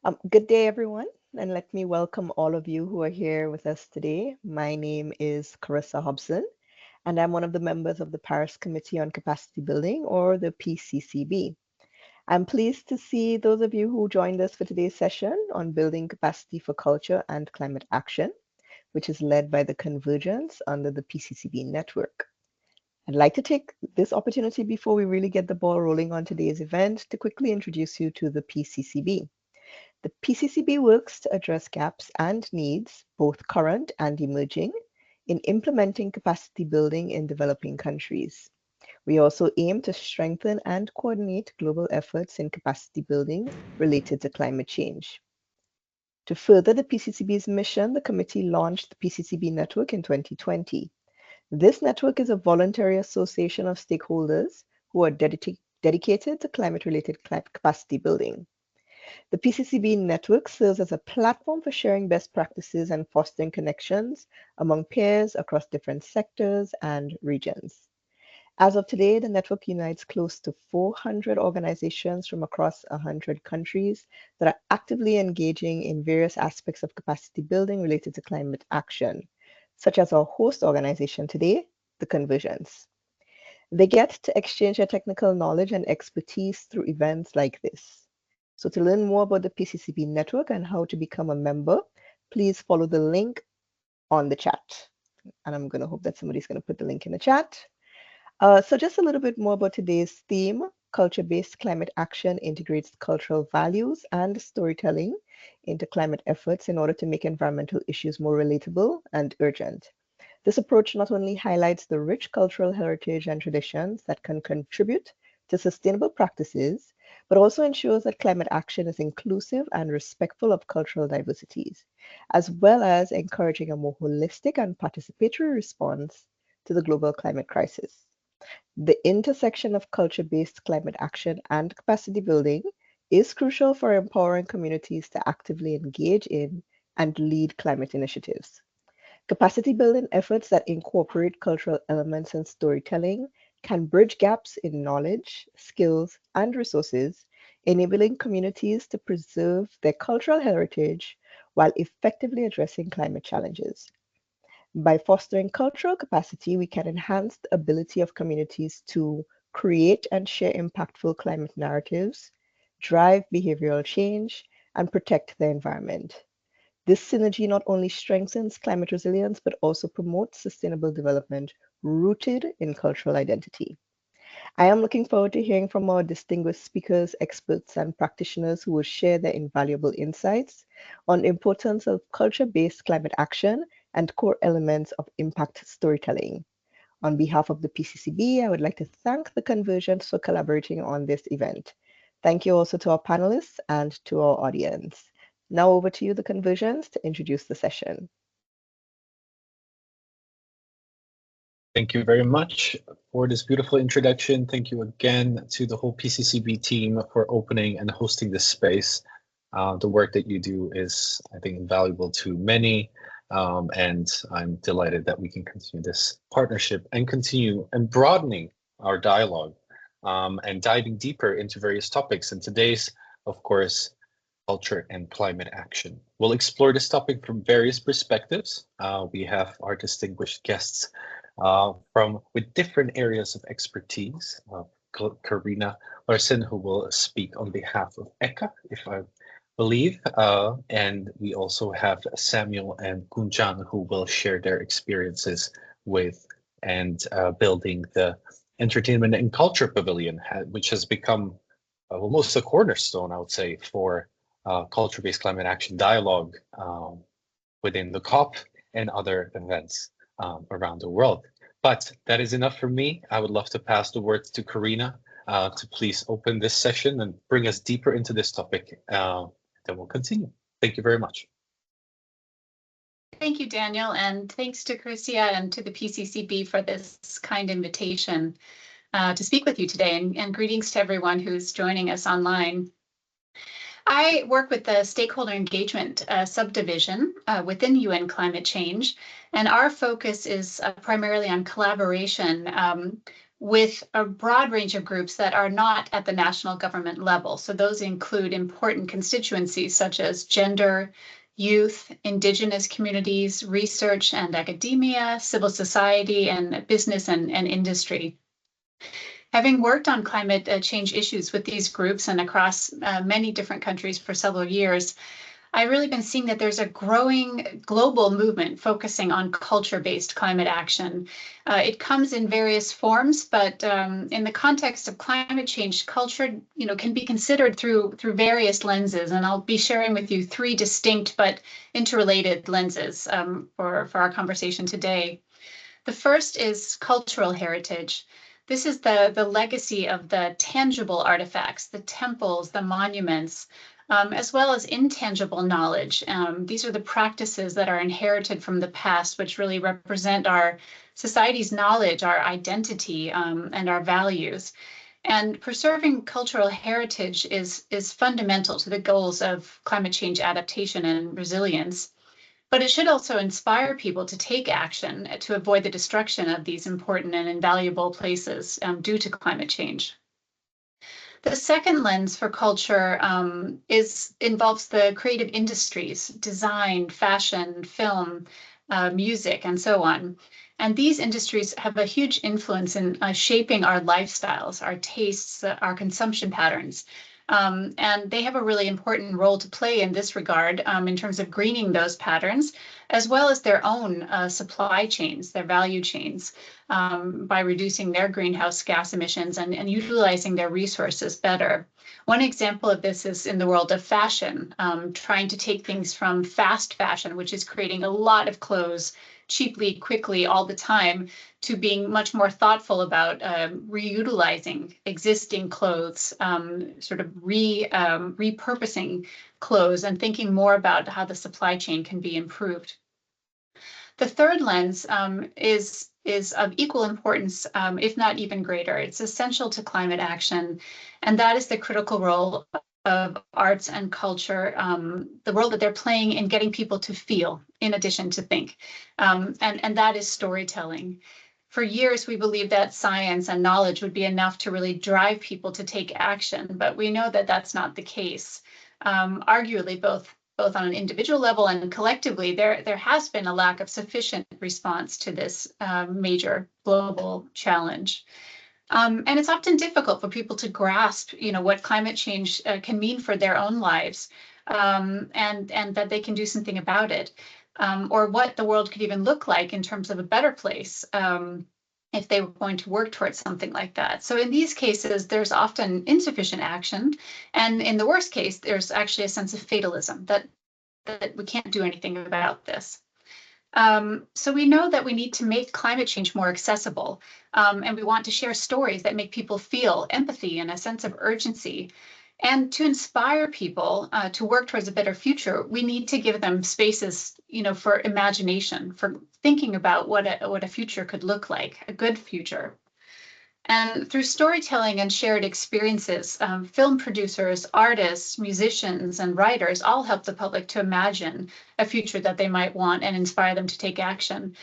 Good day, everyone, and let me welcome all of you who are here with us today. My name is Carissa Hobson, and I'm one of the members of the Paris Committee on Capacity Building, or the PCCB. I'm pleased to see those of you who joined us for today's session on building capacity for culture and climate action, which is led by the Convergence under the PCCB Network. I'd like to take this opportunity before we really get the ball rolling on today's event to quickly introduce you to the PCCB. The PCCB works to address gaps and needs, both current and emerging, in implementing capacity building in developing countries. We also aim to strengthen and coordinate global efforts in capacity building related to climate change. To further the PCCB's mission, the committee launched the PCCB Network in 2020. This network is a voluntary association of stakeholders who are dedicated to climate-related capacity building. The PCCB network serves as a platform for sharing best practices and fostering connections among peers across different sectors and regions. As of today, the network unites close to 400 organizations from across 100 countries that are actively engaging in various aspects of capacity building related to climate action, such as our host organization today, the Convergence. They get to exchange their technical knowledge and expertise through events like this. So to learn more about the PCCB network and how to become a member, please follow the link on the chat. And I'm going to hope that somebody's going to put the link in the chat. So just a little bit more about today's theme. Culture-based climate action integrates cultural values and storytelling into climate efforts in order to make environmental issues more relatable and urgent. This approach not only highlights the rich cultural heritage and traditions that can contribute to sustainable practices, but also ensures that climate action is inclusive and respectful of cultural diversities, as well as encouraging a more holistic and participatory response to the global climate crisis. The intersection of culture-based climate action and capacity building is crucial for empowering communities to actively engage in and lead climate initiatives. Capacity building efforts that incorporate cultural elements and storytelling can bridge gaps in knowledge, skills, and resources, enabling communities to preserve their cultural heritage while effectively addressing climate challenges. By fostering cultural capacity, we can enhance the ability of communities to create and share impactful climate narratives, drive behavioral change, and protect the environment. This synergy not only strengthens climate resilience, but also promotes sustainable development rooted in cultural identity. I am looking forward to hearing from our distinguished speakers, experts, and practitioners who will share their invaluable insights on the importance of culture-based climate action and core elements of impact storytelling. On behalf of the PCCB, I would like to thank the Convergence for collaborating on this event. Thank you also to our panelists and to our audience. Now over to you, the Convergence, to introduce the session. Thank you very much for this beautiful introduction. Thank you again to the whole PCCB team for opening and hosting this space. The work that you do is, I think, invaluable to many, and I'm delighted that we can continue this partnership and continue and broadening our dialogue and diving deeper into various topics. And today's, of course, culture and climate action. We'll explore this topic from various perspectives. We have our distinguished guests with different areas of expertise. Karina Larsen, who will speak on behalf of ECHA, if I believe, and we also have Samuel and Kunjan, who will share their experiences with and building the Entertainment and Culture Pavilion, which has become almost a cornerstone, I would say, for culture-based climate action dialogue within the COP and other events around the world. But that is enough for me. I would love to pass the word to Karina to please open this session and bring us deeper into this topic. Then we'll continue. Thank you very much. Thank you, Daniel, and thanks to Chryssia and to the PCCB for this kind invitation to speak with you today, and greetings to everyone who's joining us online. I work with the Stakeholder Engagement subdivision within UN Climate Change, and our focus is primarily on collaboration with a broad range of groups that are not at the national government level. So those include important constituencies such as gender, youth, indigenous communities, research and academia, civil society, and business and industry. Having worked on climate change issues with these groups and across many different countries for several years, I've really been seeing that there's a growing global movement focusing on culture-based climate action. It comes in various forms, but in the context of climate change, culture, can be considered through various lenses. And I'll be sharing with you 3 distinct but interrelated lenses for our conversation today. The first is cultural heritage. This is the legacy of the tangible artifacts, the temples, the monuments, as well as intangible knowledge. These are the practices that are inherited from the past, which really represent our society's knowledge, our identity, and our values. And preserving cultural heritage is fundamental to the goals of climate change adaptation and resilience. But it should also inspire people to take action to avoid the destruction of these important and invaluable places due to climate change. The second lens for culture involves the creative industries, design, fashion, film, music, and so on. And these industries have a huge influence in shaping our lifestyles, our tastes, our consumption patterns. And they have a really important role to play in this regard in terms of greening those patterns, as well as their own supply chains, their value chains, by reducing their greenhouse gas emissions and utilizing their resources better. One example of this is in the world of fashion, trying to take things from fast fashion, which is creating a lot of clothes cheaply, quickly, all the time, to being much more thoughtful about reutilizing existing clothes, sort of repurposing clothes and thinking more about how the supply chain can be improved. The third lens is of equal importance, if not even greater. It's essential to climate action, and that is the critical role of arts and culture, the role that they're playing in getting people to feel in addition to think, and that is storytelling. For years, we believed that science and knowledge would be enough to really drive people to take action, but we know that that's not the case. Arguably, both on an individual level and collectively, there has been a lack of sufficient response to this major global challenge. And it's often difficult for people to grasp, what climate change can mean for their own lives, and that they can do something about it, or what the world could even look like in terms of a better place if they were going to work towards something like that. So in these cases, there's often insufficient action, and in the worst case, there's actually a sense of fatalism that we can't do anything about this. So we know that we need to make climate change more accessible, and we want to share stories that make people feel empathy and a sense of urgency. And to inspire people to work towards a better future, we need to give them spaces, for imagination, for thinking about what a future could look like, a good future. And through storytelling and shared experiences, film producers, artists, musicians, and writers all help the public to imagine a future that they might want and inspire them to take action.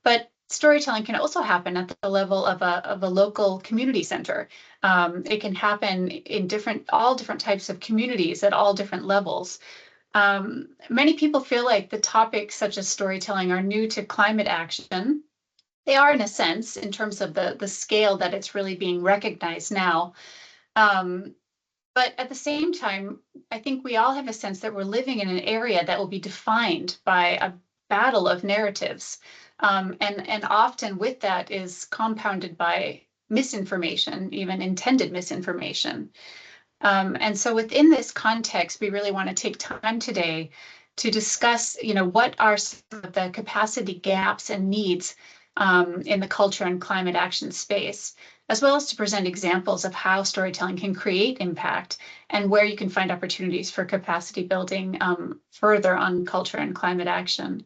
But storytelling can also happen at the level of a local community center. It can happen in all different types of communities at all different levels. Many people feel like the topics such as storytelling are new to climate action. They are, in a sense, in terms of the scale that it's really being recognized now. But at the same time, I think we all have a sense that we're living in an area that will be defined by a battle of narratives. And often with that is compounded by misinformation, even intended misinformation. And so within this context, we really want to take time today to discuss, what are some of the capacity gaps and needs in the culture and climate action space, as well as to present examples of how storytelling can create impact and where you can find opportunities for capacity building further on culture and climate action.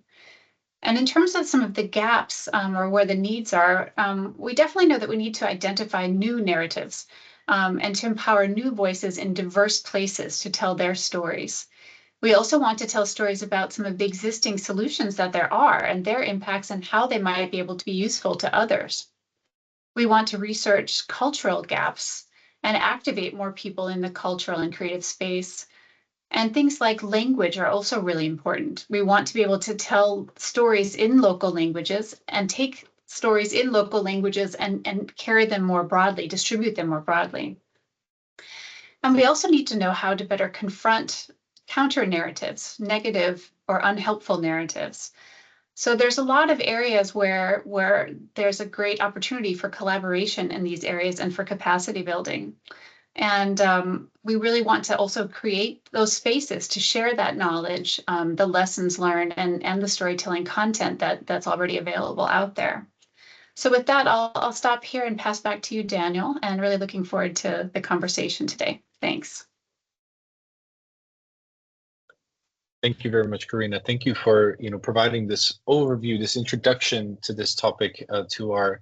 And in terms of some of the gaps or where the needs are, we definitely know that we need to identify new narratives and to empower new voices in diverse places to tell their stories. We also want to tell stories about some of the existing solutions that there are and their impacts and how they might be able to be useful to others. We want to research cultural gaps and activate more people in the cultural and creative space. And things like language are also really important. We want to be able to tell stories in local languages and take stories in local languages and carry them more broadly, distribute them more broadly. And we also need to know how to better confront counter narratives, negative or unhelpful narratives. So there's a lot of areas where there's a great opportunity for collaboration in these areas and for capacity building. And we really want to also create those spaces to share that knowledge, the lessons learned, and the storytelling content that's already available out there. So with that, I'll stop here and pass back to you, Daniel, and really looking forward to the conversation today. Thanks. Thank you very much, Karina. Thank you for providing this overview, this introduction to this topic to our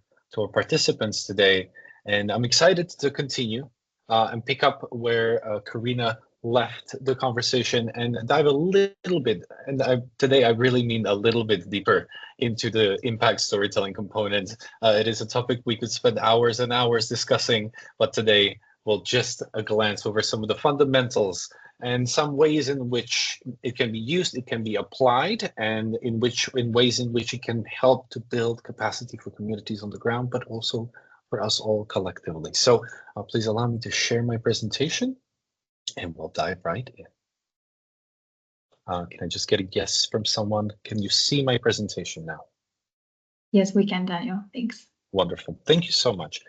participants today. And I'm excited to continue and pick up where Karina left the conversation and dive a little bit. And today I really mean a little bit deeper into the impact storytelling component. It is a topic we could spend hours and hours discussing, but today we'll just glance over some of the fundamentals and some ways in which it can be used, it can be applied, and in ways in which it can help to build capacity for communities on the ground, but also for us all collectively. So please allow me to share my presentation and we'll dive right in. Can I just get a yes from someone? Can you see my presentation now? Yes, we can, Daniel. Thanks. Wonderful. Thank you so much.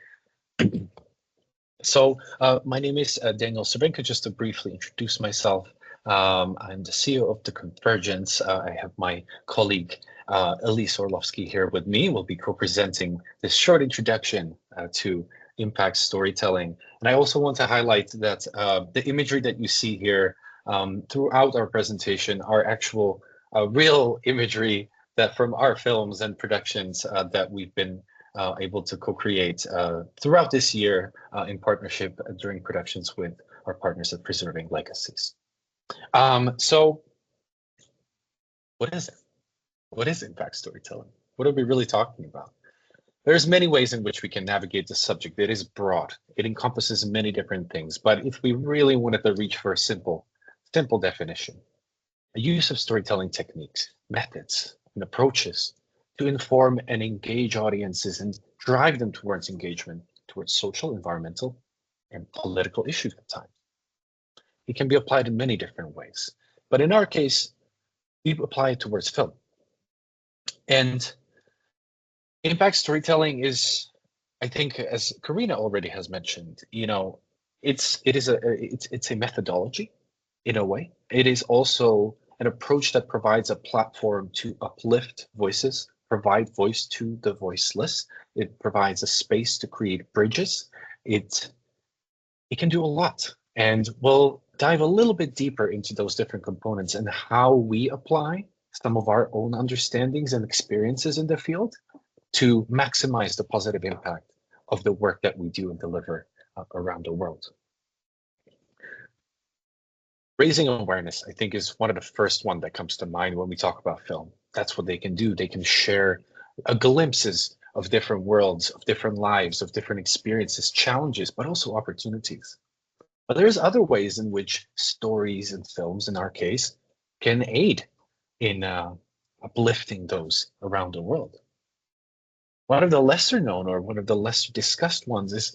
So my name is Daniel Cervenka. Just to briefly introduce myself, I'm the CEO of The Convergence. I have my colleague Elise Orlovsky here with me. We'll be co-presenting this short introduction to impact storytelling. And I also want to highlight that the imagery that you see here throughout our presentation are actual real imagery that from our films and productions that we've been able to co-create throughout this year in partnership during productions with our partners at Preserving Legacies. So what is it? What is impact storytelling? What are we really talking about? There's many ways in which we can navigate the subject. It is broad. It encompasses many different things. But if we really wanted to reach for a simple definition, a use of storytelling techniques, methods, and approaches to inform and engage audiences and drive them towards engagement, towards social, environmental, and political issues at times. It can be applied in many different ways. But in our case, we apply it towards film. And impact storytelling is, I think, as Karina already has mentioned, it's a methodology in a way. It is also an approach that provides a platform to uplift voices, provide voice to the voiceless. It provides a space to create bridges. It can do a lot. And we'll dive a little bit deeper into those different components and how we apply some of our own understandings and experiences in the field to maximize the positive impact of the work that we do and deliver around the world. Raising awareness, I think, is one of the first one that comes to mind when we talk about film. That's what they can do. They can share glimpses of different worlds, of different lives, of different experiences, challenges, but also opportunities. But there's other ways in which stories and films, in our case, can aid in uplifting those around the world. One of the lesser known or one of the less discussed ones is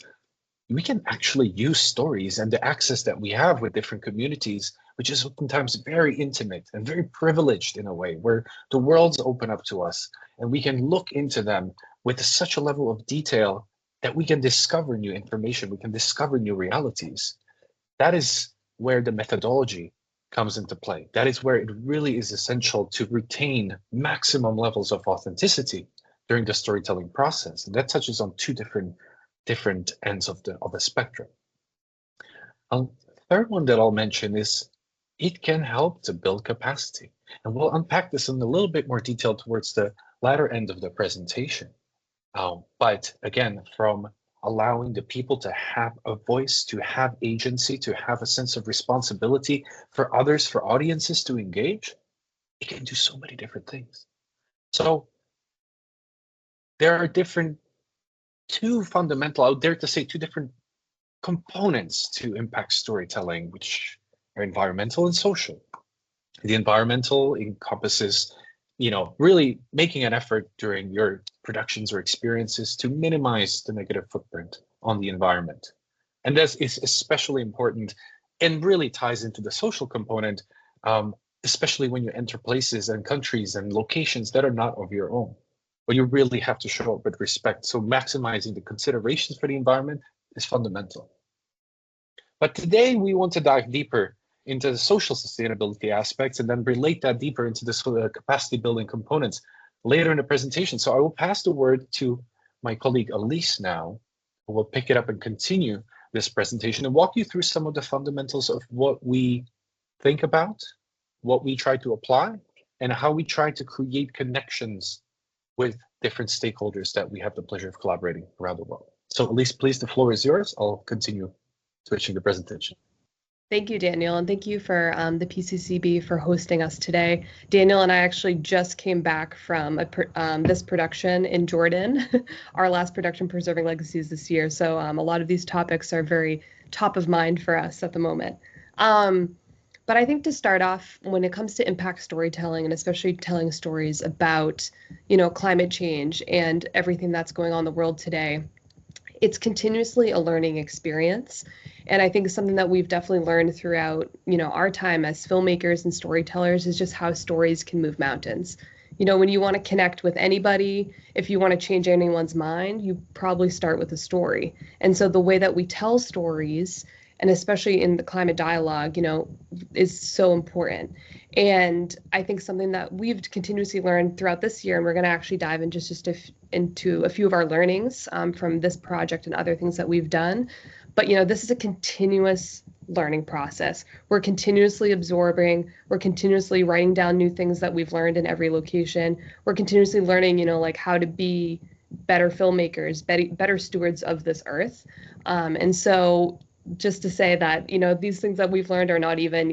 we can actually use stories and the access that we have with different communities, which is oftentimes very intimate and very privileged in a way, where the worlds open up to us and we can look into them with such a level of detail that we can discover new information, we can discover new realities. That is where the methodology comes into play. That is where it really is essential to retain maximum levels of authenticity during the storytelling process. And that touches on two different ends of the spectrum. Third one that I'll mention is it can help to build capacity. And we'll unpack this in a little bit more detail towards the latter end of the presentation. But again, from allowing the people to have a voice, to have agency, to have a sense of responsibility for others, for audiences to engage, it can do so many different things. So there are different two fundamental, I would dare to say, two different components to impact storytelling, which are environmental and social. The environmental encompasses, really making an effort during your productions or experiences to minimize the negative footprint on the environment. And that is especially important and really ties into the social component, especially when you enter places and countries and locations that are not of your own. But you really have to show up with respect. So maximizing the considerations for the environment is fundamental. But today we want to dive deeper into the social sustainability aspects and then relate that deeper into the capacity building components later in the presentation. So I will pass the word to my colleague Elise now, who will pick it up and continue this presentation and walk you through some of the fundamentals of what we think about, what we try to apply, and how we try to create connections with different stakeholders that we have the pleasure of collaborating around the world. So Elise, please, the floor is yours. I'll continue switching the presentation. Thank you, Daniel, and thank you for the PCCB for hosting us today. Daniel and I actually just came back from this production in Jordan, our last production, Preserving Legacies, this year. So a lot of these topics are very top of mind for us at the moment. But I think to start off, when it comes to impact storytelling, and especially telling stories about, climate change and everything that's going on in the world today, it's continuously a learning experience. And I think something that we've definitely learned throughout, our time as filmmakers and storytellers is just how stories can move mountains. When you want to connect with anybody, if you want to change anyone's mind, you probably start with a story. And so the way that we tell stories, and especially in the climate dialogue, is so important. And I think something that we've continuously learned throughout this year, and we're going to actually dive into into a few of our learnings from this project and other things that we've done. But, this is a continuous learning process. We're continuously absorbing, we're continuously writing down new things that we've learned in every location. We're continuously learning, like how to be better filmmakers, better stewards of this earth. And so just to say that, these things that we've learned are not even,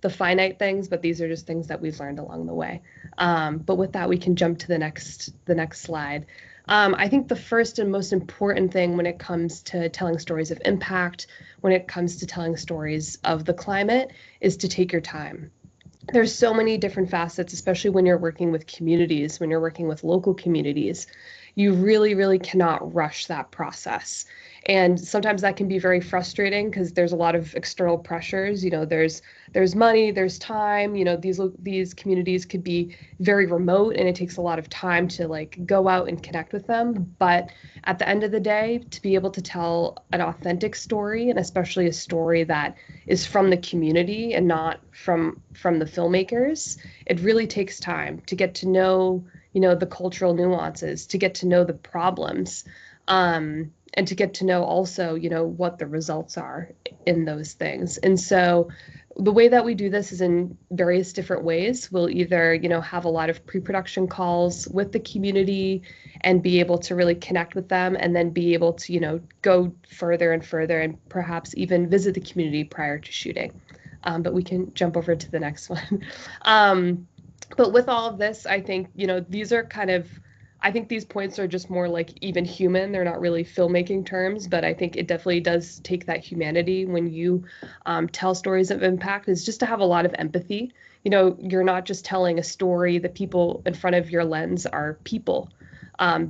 the finite things, but these are just things that we've learned along the way. But with that, we can jump to the next slide. I think the first and most important thing when it comes to telling stories of impact, when it comes to telling stories of the climate, is to take your time. There's so many different facets, especially when you're working with communities, when you're working with local communities. You really, really cannot rush that process. And sometimes that can be very frustrating because there's a lot of external pressures. There's money, there's time. These communities could be very remote, and it takes a lot of time to go out and connect with them. But at the end of the day, to be able to tell an authentic story, and especially a story that is from the community and not from the filmmakers, it really takes time to get to know the cultural nuances, to get to know the problems, and to get to know also, what the results are in those things. And so the way that we do this is in various different ways. We'll either, have a lot of pre-production calls with the community and be able to really connect with them, and then be able to, go further and further and perhaps even visit the community prior to shooting. But we can jump over to the next one. But with all of this, I think, these are I think these points are just more like even human. They're not really filmmaking terms, but I think it definitely does take that humanity when you tell stories of impact, is just to have a lot of empathy. You're not just telling a story. The people in front of your lens are people.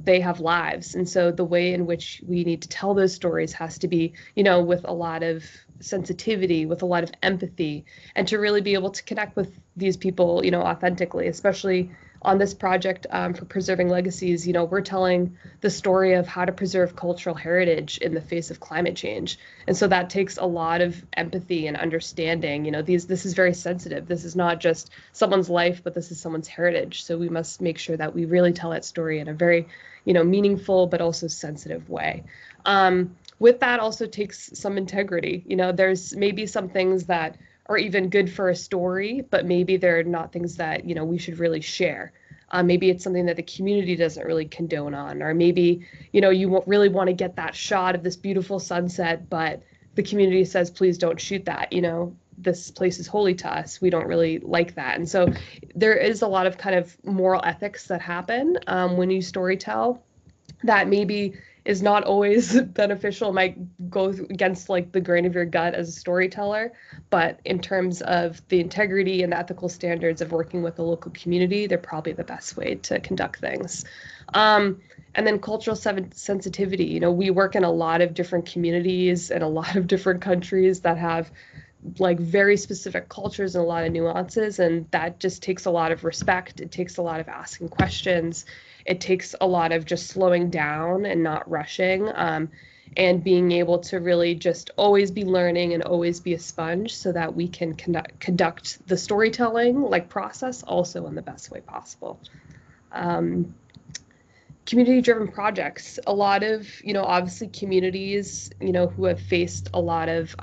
They have lives. And so the way in which we need to tell those stories has to be, with a lot of sensitivity, with a lot of empathy, and to really be able to connect with these people, authentically, especially on this project for Preserving Legacies. We're telling the story of how to preserve cultural heritage in the face of climate change. And so that takes a lot of empathy and understanding. This is very sensitive. This is not just someone's life, but this is someone's heritage. So we must make sure that we really tell that story in a very, meaningful, but also sensitive way. With that also takes some integrity. There's maybe some things that are even good for a story, but maybe they're not things that, we should really share. Maybe it's something that the community doesn't really condone on, or maybe, you really want to get that shot of this beautiful sunset, but the community says, please don't shoot that. This place is holy to us. We don't really like that. And so there is a lot of kind of moral ethics that happen when you storytell, that maybe is not always beneficial, might go against like the grain of your gut as a storyteller, but in terms of the integrity and the ethical standards of working with the local community, they're probably the best way to conduct things. And then cultural sensitivity. You know, we work in a lot of different communities and a lot of different countries that have like very specific cultures and a lot of nuances, and that just takes a lot of respect. It takes a lot of asking questions. It takes a lot of just slowing down and not rushing, and being able to really just always be learning and always be a sponge so that we can conduct the storytelling like process also in the best way possible. Community-driven projects. A lot of, you know, obviously communities, you know, who have faced a lot of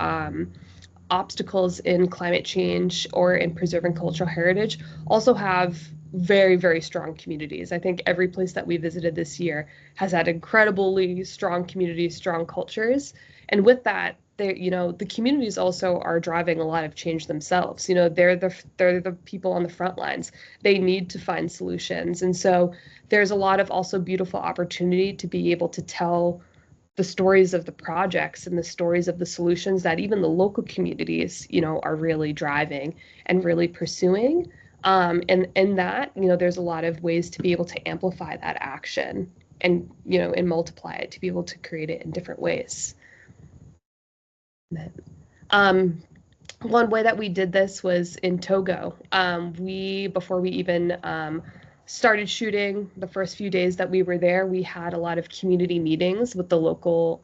obstacles in climate change or in preserving cultural heritage also have very, very strong communities. I think every place that we visited this year has had incredibly strong communities, strong cultures. And with that, you know, the communities also are driving a lot of change themselves. You know, they're the people on the front lines. They need to find solutions. And so there's a lot of also beautiful opportunity to be able to tell the stories of the projects and the stories of the solutions that even the local communities, you know, are really driving and really pursuing. And in that, you know, there's a lot of ways to be able to amplify that action and, you know, and multiply it to be able to create it in different ways. One way that we did this was in Togo. Before we even started shooting, the first few days that we were there, we had a lot of community meetings with the local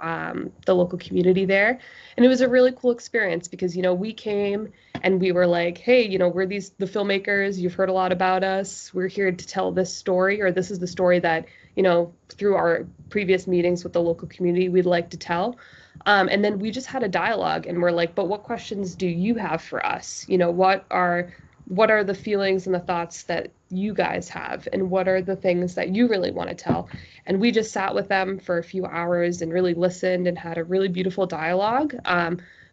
community there, and it was a really cool experience because, you know, we came and we were like, hey, you know, we're the filmmakers. You've heard a lot about us. We're here to tell this story, or this is the story that, you know, through our previous meetings with the local community, we'd like to tell. And then we just had a dialogue, and we're like, but what questions do you have for us? You know, what are the feelings and the thoughts that you guys have, and what are the things that you really want to tell? And we just sat with them for a few hours and really listened and had a really beautiful dialogue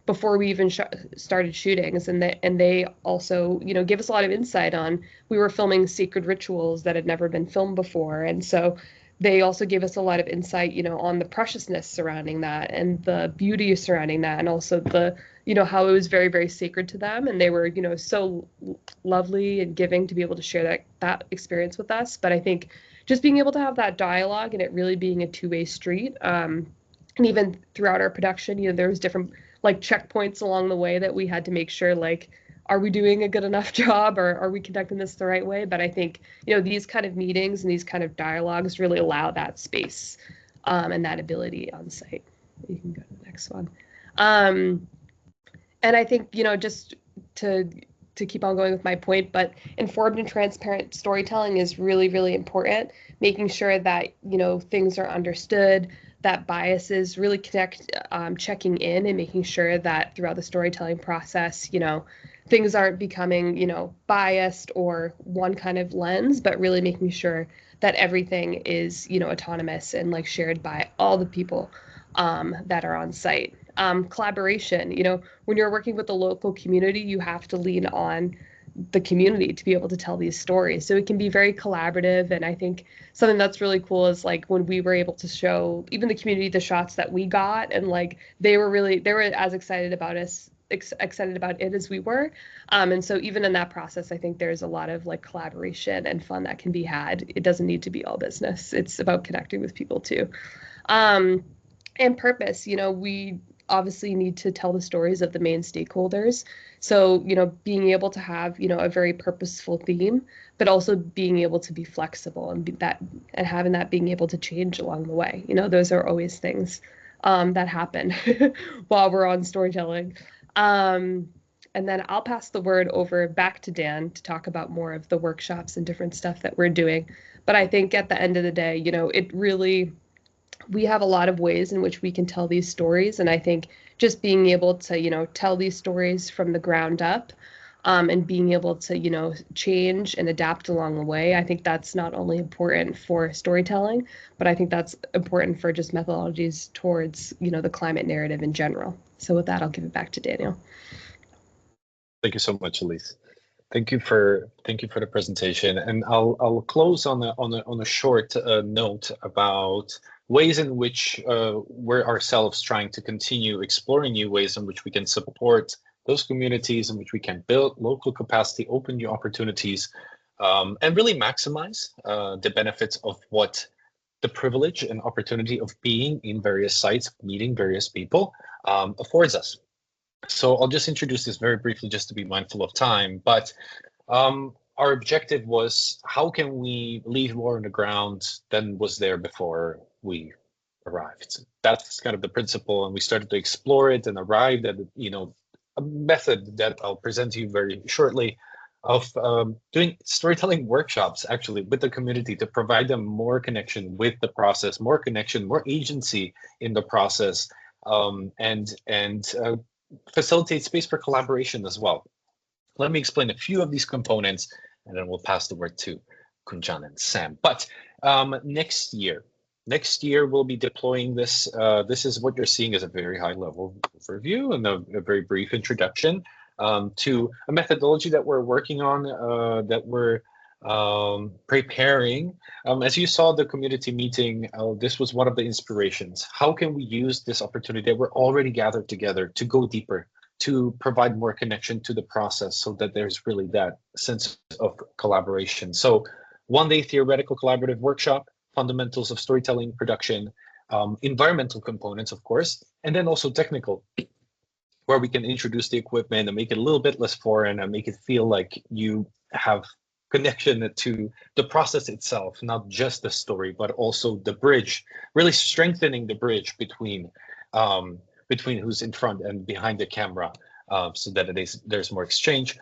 before we even started shootings. And they also, you know, gave us a lot of insight on, we were filming sacred rituals that had never been filmed before. And so they also gave us a lot of insight, you know, on the preciousness surrounding that and the beauty surrounding that, and also the, you know, how it was very, very sacred to them. And they were, you know, so lovely and giving to be able to share that experience with us. But I think just being able to have that dialogue and it really being a two-way street, and even throughout our production, you know, there was different like checkpoints along the way that we had to make sure, like, are we doing a good enough job, or are we conducting this the right way? But I think, you know, these kind of meetings and these kind of dialogues really allow that space and that ability on site. You can go to the next one. And I think, you know, just to keep on going with my point, but informed and transparent storytelling is really, really important. Making sure that, you know, things are understood, that biases really connect, checking in and making sure that throughout the storytelling process, you know, things aren't becoming, you know, biased or one kind of lens, but really making sure that everything is, you know, autonomous and like shared by all the people that are on site. Collaboration, you know, when you're working with the local community, you have to lean on the community to be able to tell these stories. So it can be very collaborative. And I think something that's really cool is like when we were able to show even the community the shots that we got, and like they were as excited about it as we were. And so even in that process, I think there's a lot of like collaboration and fun that can be had. It doesn't need to be all business. It's about connecting with people too. And purpose, you know, we obviously need to tell the stories of the main stakeholders. So, you know, being able to have, you know, a very purposeful theme, but also being able to be flexible and having that being able to change along the way. You know, those are always things that happen while we're on storytelling. And then I'll pass the word over back to Dan to talk about more of the workshops and different stuff that we're doing. But I think at the end of the day, you know, we have a lot of ways in which we can tell these stories. And I think just being able to, you know, tell these stories from the ground up, and being able to, you know, change and adapt along the way, I think that's not only important for storytelling, but I think that's important for just methodologies towards, you know, the climate narrative in general. So with that, I'll give it back to Daniel. Thank you so much, Elise. Thank you for the presentation, and I'll close on a short note about ways in which we're ourselves trying to continue exploring new ways in which we can support those communities, in which we can build local capacity, open new opportunities, and really maximize the benefits of what the privilege and opportunity of being in various sites, meeting various people, affords us. So I'll just introduce this very briefly just to be mindful of time, but our objective was, how can we leave more on the ground than was there before we arrived? That's kind of the principle, and we started to explore it and arrived at, a method that I'll present to you very shortly of doing storytelling workshops actually with the community to provide them more connection with the process, more connection, more agency in the process, and facilitate space for collaboration as well. Let me explain a few of these components, and then we'll pass the word to Kunjan and Sam. But next year we'll be deploying this. This is what you're seeing as a very high level overview and a very brief introduction to a methodology that we're working on, that we're preparing. As you saw the community meeting, this was one of the inspirations. How can we use this opportunity that we're already gathered together to go deeper, to provide more connection to the process so that there's really that sense of collaboration? So 1-day theoretical collaborative workshop, fundamentals of storytelling production, environmental components, of course, and then also technical, where we can introduce the equipment and make it a little bit less foreign and make it feel like you have connection to the process itself, not just the story, but also the bridge, really strengthening the bridge between who's in front and behind the camera, so that there's more exchange.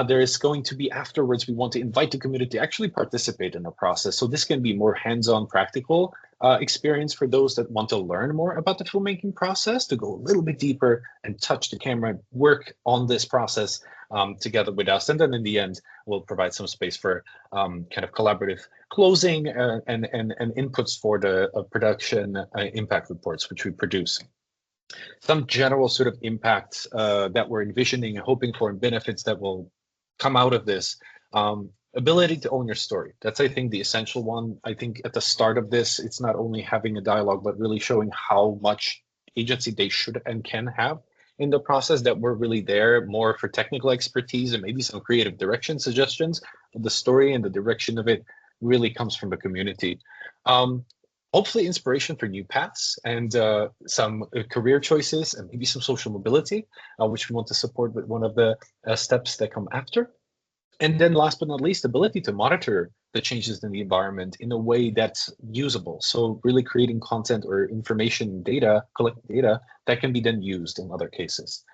There is going to be afterwards, we want to invite the community to actually participate in the process. So this can be more hands-on practical experience for those that want to learn more about the filmmaking process, to go a little bit deeper and touch the camera, work on this process together with us. And then in the end, we'll provide some space for kind of collaborative closing and inputs for the production impact reports, which we produce. Some general sort of impacts that we're envisioning and hoping for, and benefits that will come out of this. Ability to own your story. That's, I think, the essential one. I think at the start of this, it's not only having a dialogue, but really showing how much agency they should and can have in the process, that we're really there more for technical expertise and maybe some creative direction suggestions. But the story and the direction of it really comes from the community. Hopefully inspiration for new paths and some career choices and maybe some social mobility, which we want to support with one of the steps that come after. And then last but not least, ability to monitor the changes in the environment in a way that's usable. So really creating content or information data, collect data that can be then used in other cases.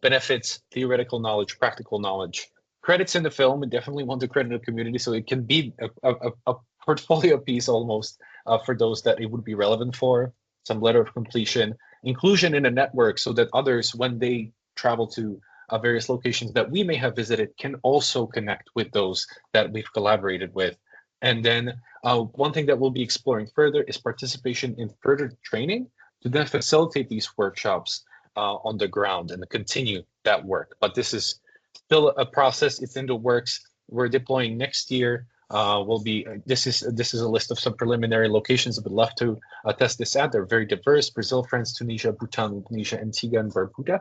Benefits, theoretical knowledge, practical knowledge. Credits in the film, and definitely want to credit the community, so it can be a portfolio piece almost for those that it would be relevant for. Some letter of completion, inclusion in a network so that others, when they travel to various locations that we may have visited, can also connect with those that we've collaborated with. And then one thing that we'll be exploring further is participation in further training to then facilitate these workshops on the ground and continue that work. But this is still a process. It's in the works. We're deploying next year. This is a list of some preliminary locations that we'd love to test this at. They're very diverse: Brazil, France, Tunisia, Bhutan, Indonesia, Antigua, and Barbuda.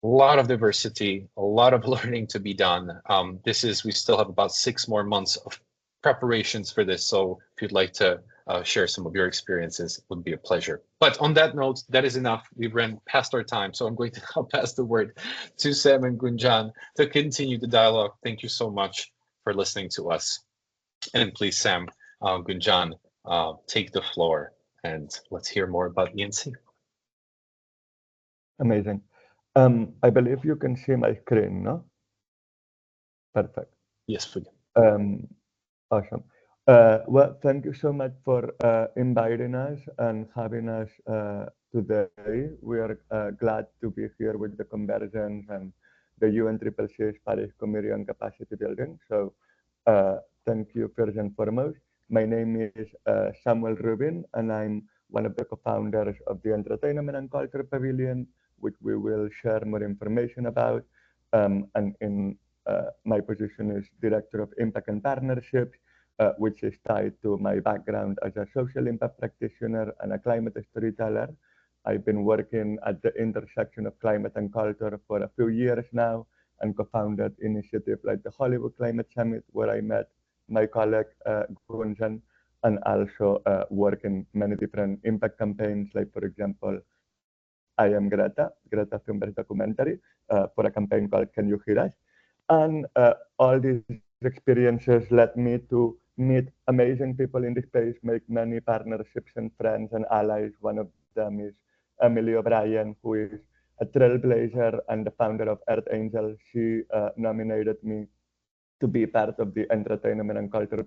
A lot of diversity, a lot of learning to be done. We still have about 6 more months of preparations for this. So if you'd like to share some of your experiences, it would be a pleasure. But on that note, that is enough. We've ran past our time. So I'm going to now pass the word to Sam and Gunjan to continue the dialogue. Thank you so much for listening to us. And please, Sam, Gunjan, take the floor and let's hear more about ENC. Amazing. I believe you can see my screen, no? Perfect. Yes, we can. Awesome. Well, thank you so much for inviting us and having us today. We are glad to be here with the Convergence and the UNCCC's Paris Committee on Capacity Building. So thank you first and foremost. My name is Samuel Rubin, and I'm one of the co-founders of the Entertainment and Culture Pavilion, which we will share more information about. And in my position is Director of Impact and Partnerships. which is tied to my background as a social impact practitioner and a climate storyteller. I've been working at the intersection of climate and culture for a few years now, and co-founded initiatives like the Hollywood Climate Summit, where I met my colleague Gunjan, and also work in many different impact campaigns, like, for example, I Am Greta, Greta Thunberg documentary, for a campaign called Can You Hear Us? And all these experiences led me to meet amazing people in the space, make many partnerships and friends and allies. One of them is Emily O'Brien, who is a trailblazer and the founder of Earth Angel. She nominated me to be part of the entertainment and culture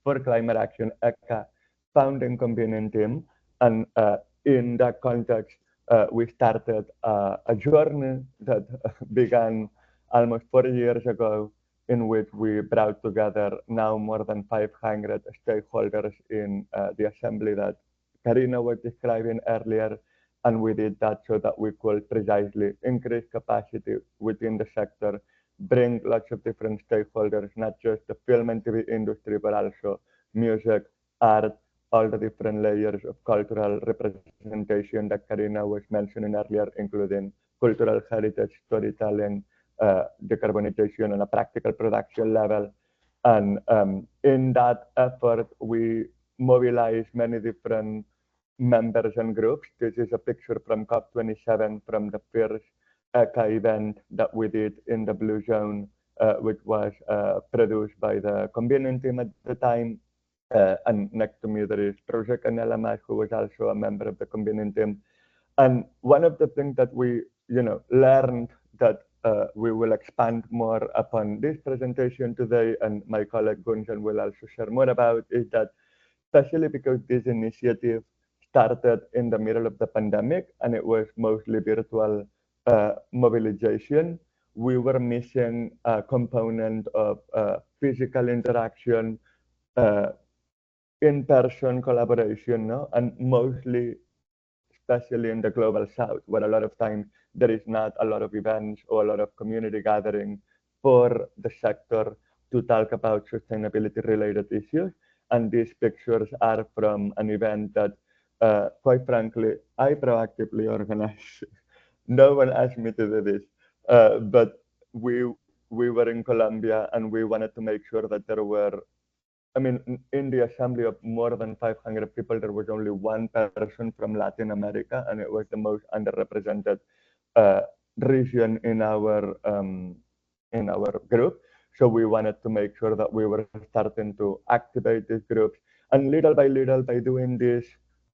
for climate action ECA founding convening team. And in that context, we started a journey that began almost 4 years ago, in which we brought together now more than 500 stakeholders in the assembly that Karina was describing earlier. And we did that so that we could precisely increase capacity within the sector, bring lots of different stakeholders, not just the film and TV industry, but also music, art, all the different layers of cultural representation that Karina was mentioning earlier, including cultural heritage, storytelling, decarbonization on a practical production level. And in that effort, we mobilized many different members and groups. This is a picture from COP27 from the first ECA event that we did in the Blue Zone, which was produced by the convening team at the time. And next to me, there is Project Anelamas, who was also a member of the convening team. And one of the things that we learned that we will expand more upon this presentation today, and my colleague Gunjan will also share more about, is that especially because this initiative started in the middle of the pandemic and it was mostly virtual mobilization, we were missing a component of physical interaction, in-person collaboration, no? And mostly, especially in the global south, where a lot of times there is not a lot of events or a lot of community gathering for the sector to talk about sustainability related issues. And these pictures are from an event that, quite frankly, I proactively organized. No one asked me to do this, but we were in Colombia and we wanted to make sure that there were, I mean, in the assembly of more than 500 people, there was only one person from Latin America, and it was the most underrepresented region in our group. So we wanted to make sure that we were starting to activate these groups, and little by little, by doing these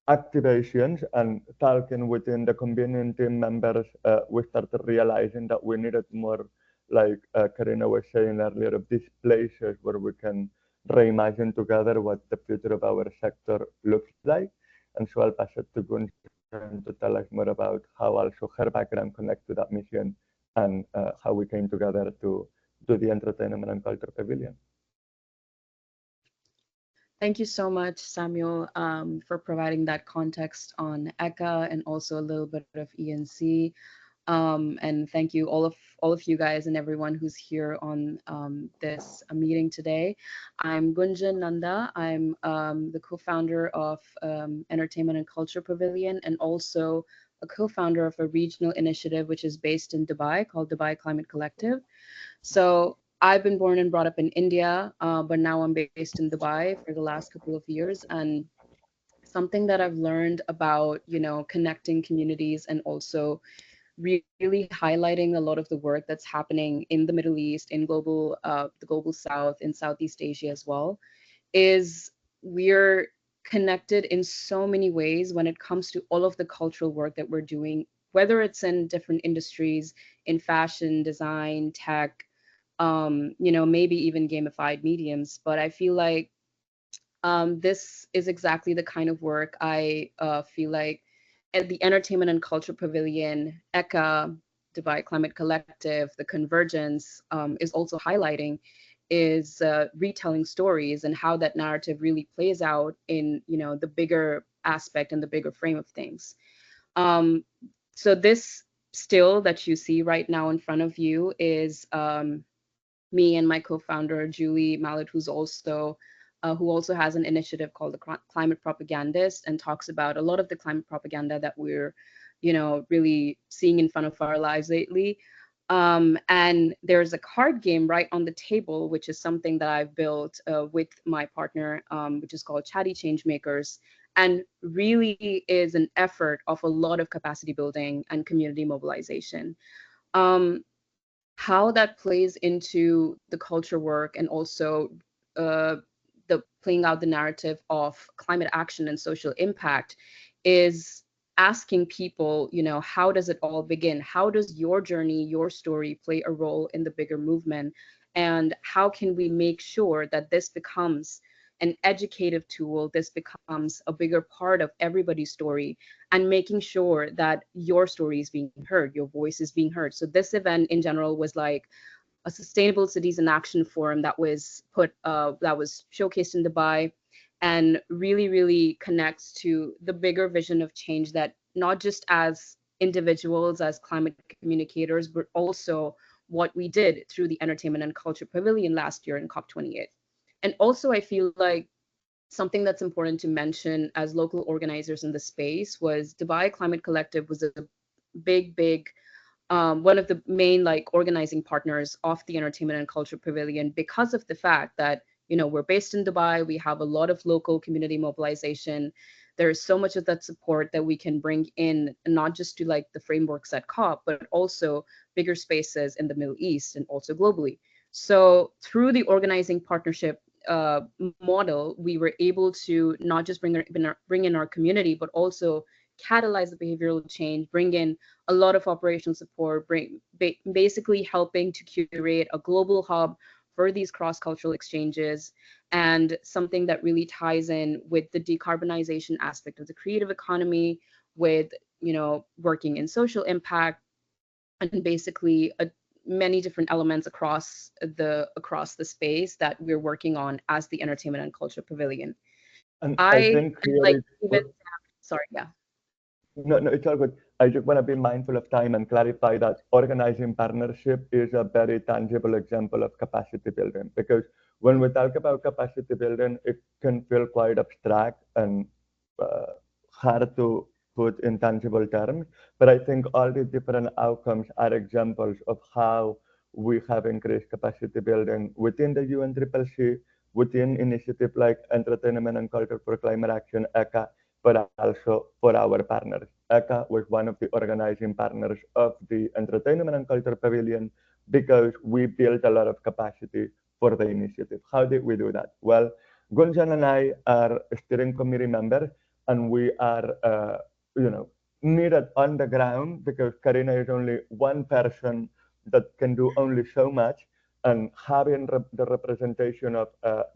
activations and talking within the convening team members, we started realizing that we needed more, like Karina was saying earlier, of these places where we can reimagine together what the future of our sector looks like. And so I'll pass it to Gunjan to tell us more about how also her background connects to that mission, and how we came together to do the Entertainment and Culture Pavilion. Thank you so much, Samuel, for providing that context on ECA and also a little bit of ENC. And thank you all of you guys and everyone who's here on this meeting today. I'm Gunjan Nanda. I'm the co-founder of Entertainment and Culture Pavilion, and also a co-founder of a regional initiative which is based in Dubai called Dubai Climate Collective. So I've been born and brought up in India, but now I'm based in Dubai for the last couple of years. And something that I've learned about, connecting communities and also really highlighting a lot of the work that's happening in the Middle East, in the global South, in Southeast Asia as well, is we're connected in so many ways when it comes to all of the cultural work that we're doing, whether it's in different industries, in fashion, design, tech, maybe even gamified mediums. But I feel like this is exactly the kind of work I feel like at the Entertainment and Culture Pavilion, ECA, Dubai Climate Collective, the Convergence is also highlighting, is retelling stories and how that narrative really plays out in the bigger aspect and the bigger frame of things. So this still that you see right now in front of you is me and my co-founder Julie Mallet, who also has an initiative called the Climate Propagandist, and talks about a lot of the climate propaganda that we're, really seeing in front of our lives lately. And there's a card game right on the table, which is something that I've built with my partner, which is called Chatty Changemakers, and really is an effort of a lot of capacity building and community mobilization. How that plays into the culture work, and also the playing out the narrative of climate action and social impact, is asking people, how does it all begin? How does your journey, your story play a role in the bigger movement? And how can we make sure that this becomes an educative tool, this becomes a bigger part of everybody's story, and making sure that your story is being heard, your voice is being heard. So this event in general was like a sustainable cities in action forum that was showcased in Dubai, and really connects to the bigger vision of change, that not just as individuals, as climate communicators, but also what we did through the Entertainment and Culture Pavilion last year in COP28. And also, I feel like something that's important to mention as local organizers in the space was Dubai Climate Collective was a big one of the main organizing partners of the Entertainment and Culture Pavilion, because of the fact that we're based in Dubai, we have a lot of local community mobilization. There's so much of that support that we can bring in, not just to the frameworks at COP, but also bigger spaces in the Middle East and also globally. So through the organizing partnership model, we were able to not just bring in our community, but also catalyze the behavioral change, bring in a lot of operational support, basically helping to curate a global hub for these cross-cultural exchanges, and something that really ties in with the decarbonization aspect of the creative economy, with working in social impact, and basically many different elements across the space that we're working on as the Entertainment and Culture Pavilion. And I think sorry, yeah. No, it's all good. I just want to be mindful of time and clarify that organizing partnership is a very tangible example of capacity building, because when we talk about capacity building, it can feel quite abstract and hard to put in tangible terms. But I think all the different outcomes are examples of how we have increased capacity building within the UNCCC, within initiatives like Entertainment and Culture for Climate Action, ECA, but also for our partners. ECA was one of the organizing partners of the Entertainment and Culture Pavilion because we built a lot of capacity for the initiative. How did we do that? Well, Gunjan and I are steering committee members, and we are, needed on the ground because Karina is only one person that can do only so much. And having the representation of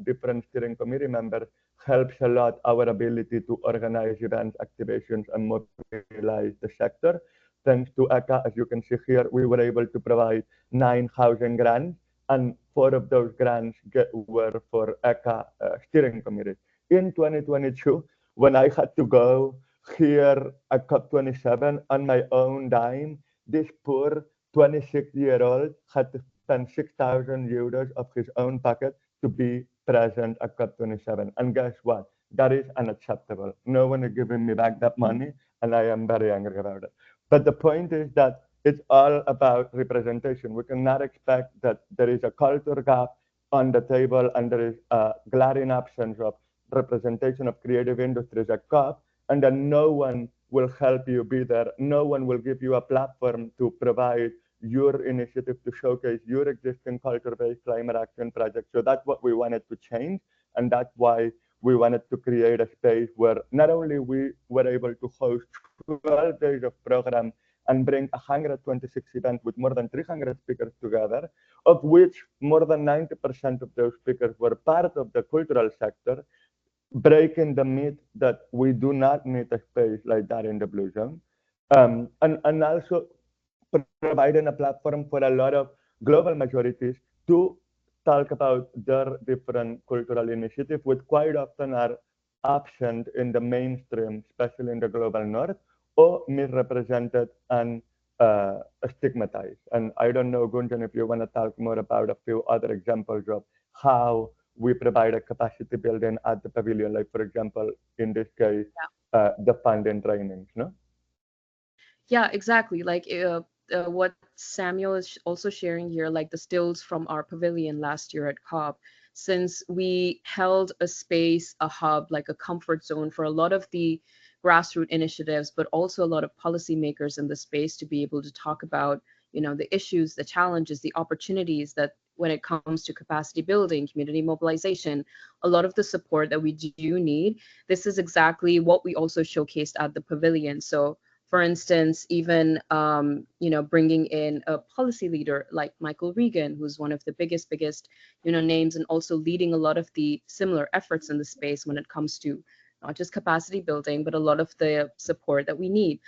different steering committee members helps a lot our ability to organize events, activations, and mobilize the sector. Thanks to ECA, as you can see here, we were able to provide 9 housing grants, and 4 of those grants were for ECA steering committee. In 2022, when I had to go here at COP27 on my own dime, this poor 26-year-old had to spend 6,000 euros of his own pocket to be present at COP27. And guess what? That is unacceptable. No one is giving me back that money, and I am very angry about it. But the point is that it's all about representation. We cannot expect that there is a culture gap on the table and there is a glaring absence of representation of creative industries at COP, and then no one will help you be there. No one will give you a platform to provide your initiative to showcase your existing culture-based climate action project. So that's what we wanted to change. And that's why we wanted to create a space where not only we were able to host 12 days of program and bring 126 events with more than 300 speakers together, of which more than 90% of those speakers were part of the cultural sector, breaking the myth that we do not need a space like that in the Blue Zone. And also providing a platform for a lot of global majorities to talk about their different cultural initiatives, which quite often are absent in the mainstream, especially in the global north, or misrepresented and stigmatized. And I don't know, Gunjan, if you want to talk more about a few other examples of how we provide a capacity building at the pavilion, like for example, in this case, the funding trainings, no? Yeah, exactly. Like what Samuel is also sharing here, like the stills from our pavilion last year at COP, since we held a space, a hub, like a comfort zone for a lot of the grassroots initiatives, but also a lot of policymakers in the space to be able to talk about, the issues, the challenges, the opportunities that when it comes to capacity building, community mobilization, a lot of the support that we do need. This is exactly what we also showcased at the pavilion. So for instance, even bringing in a policy leader like Michael Regan, who's one of the biggest names, and also leading a lot of the similar efforts in the space when it comes to not just capacity building, but a lot of the support that we need.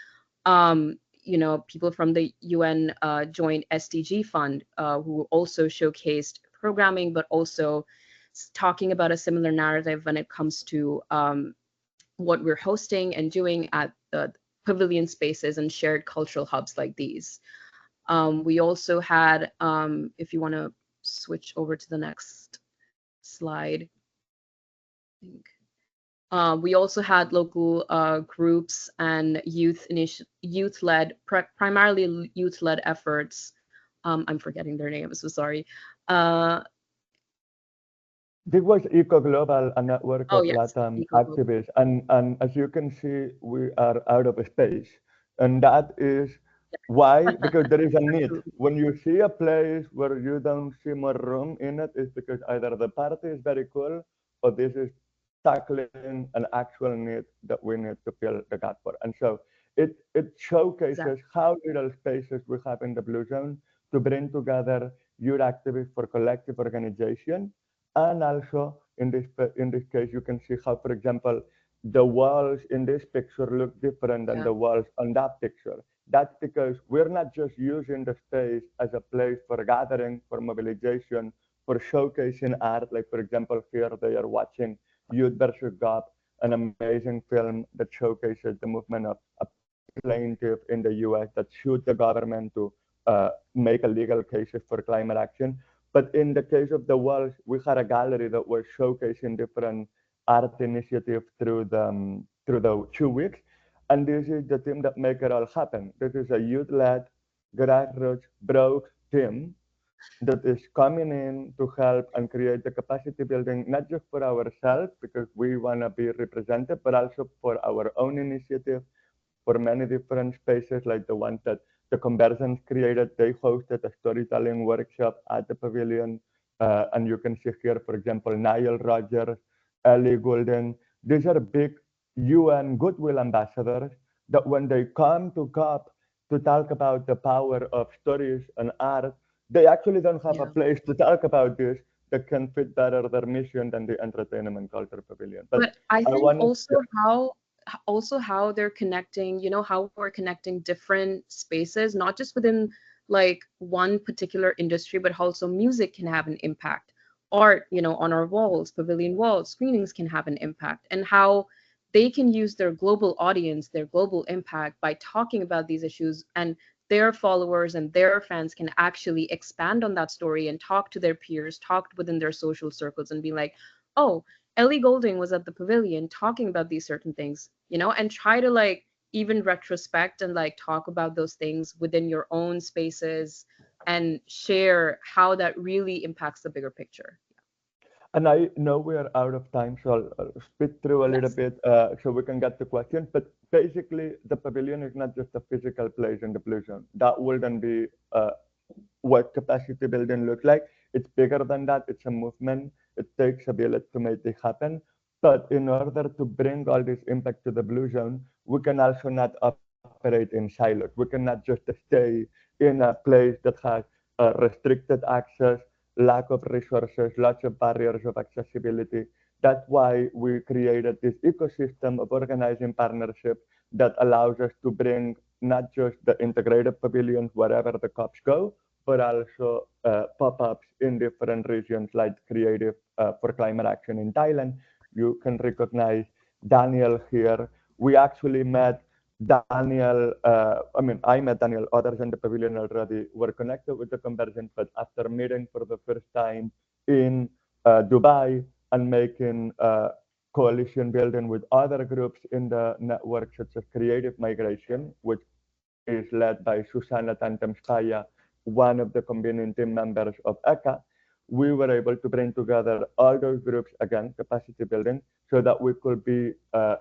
People from the UN Joint SDG Fund who also showcased programming, but also talking about a similar narrative when it comes to what we're hosting and doing at the pavilion spaces and shared cultural hubs like these. We also had, if you want to switch over to the next slide, I think. We also had local groups and primarily youth-led efforts. I'm forgetting their name, so sorry. This was Eco Global, a network Oh of yes, LATAM Eco Global. activists. And as you can see, we are out of space. And that is why, because there is a need. When you see a place where you don't see more room in it, it's because either the party is very cool or this is tackling an actual need that we need to fill the gap for. And so it showcases Exactly. how little spaces we have in the Blue Zone to bring together youth activists for collective organization. And also in this case, you can see how, for example, the walls in this picture look different than the walls on that picture. That's because we're not just using the space as a place for gathering, for mobilization, for showcasing art. Like, for example, here they are watching Youth versus GOP, an amazing film that showcases the movement of a plaintiff in the US that sued the government to make a legal cases for climate action. But in the case of the walls, we had a gallery that was showcasing different art initiatives through the 2 weeks. And this is the team that make it all happen. This is a youth-led, grassroots, broke team that is coming in to help and create the capacity building, not just for ourselves, because we want to be represented, but also for our own initiative, for many different spaces like the ones that the Convergence created. They hosted a storytelling workshop at the pavilion. And you can see here, for example, Niall Rogers, Ellie Goulding. These are big UN goodwill ambassadors that when they come to COP to talk about the power of stories and art, they actually don't have a place to talk about this that can fit better their mission than the entertainment culture pavilion. But I think wanted, also how they're connecting, how we're connecting different spaces, not just within like one particular industry, but also music can have an impact. Art, on our walls, pavilion walls, screenings can have an impact, and how they can use their global audience, their global impact by talking about these issues, and their followers and their fans can actually expand on that story and talk to their peers, talk within their social circles and be like, oh, Ellie Goulding was at the pavilion talking about these certain things, and try to like even retrospect and like talk about those things within your own spaces and share how that really impacts the bigger picture. and I know we are out of time, so I'll speed through a little bit so we can get to questions. But basically, the pavilion is not just a physical place in the Blue Zone. That wouldn't be what capacity building looks like. It's bigger than that. It's a movement. It takes a village to make it happen. But in order to bring all this impact to the Blue Zone, we can also not operate in silos. We cannot just stay in a place that has restricted access, lack of resources, lots of barriers of accessibility. That's why we created this ecosystem of organizing partnerships that allows us to bring not just the integrated pavilions wherever the COPs go, but also pop-ups in different regions like Creative for Climate Action in Thailand. You can recognize Daniel here. We actually met Daniel, I met Daniel, others in the pavilion already were connected with the convergence, but after meeting for the first time in Dubai and making coalition building with other groups in the network, such as Creative Migration, which is led by Susana Tantemskaya, one of the convening team members of ECA, we were able to bring together all those groups, again, capacity building, so that we could be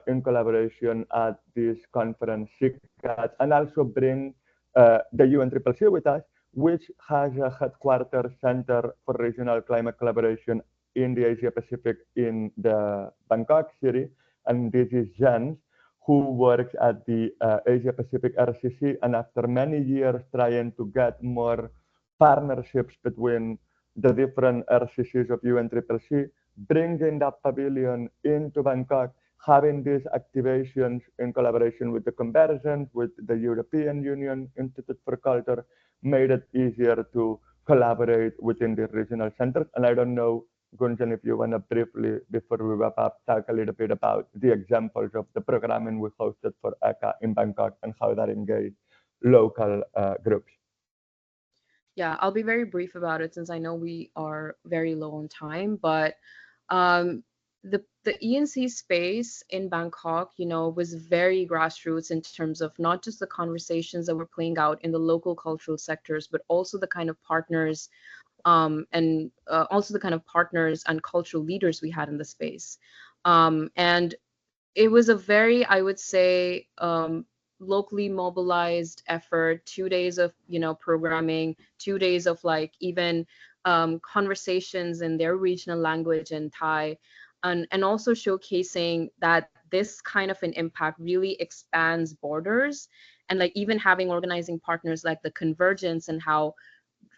in collaboration at this conference, CICAT, and also bring the UNCCC with us, which has a headquarters center for regional climate collaboration in the Asia Pacific in the Bangkok city. And this is Jens, who works at the Asia Pacific RCC. And after many years trying to get more partnerships between the different RCCs of UNCCC, bringing that pavilion into Bangkok, having these activations in collaboration with the Convergence, with the European Union Institute for Culture, made it easier to collaborate within the regional centers. And I don't know, Gunjan, if you want to briefly, before we wrap up, talk a little bit about the examples of the programming we hosted for ECA in Bangkok and how that engaged local groups. Yeah, I'll be very brief about it since I know we are very low on time, but um, the ENC space in Bangkok, was very grassroots in terms of not just the conversations that were playing out in the local cultural sectors, but also the kind of partners and also the kind of partners and cultural leaders we had in the space. And it was a very, I would say, locally mobilized effort. 2 days of programming, 2 days of like even conversations in their regional language and Thai, and also showcasing that this kind of an impact really expands borders, and like even having organizing partners like the Convergence and how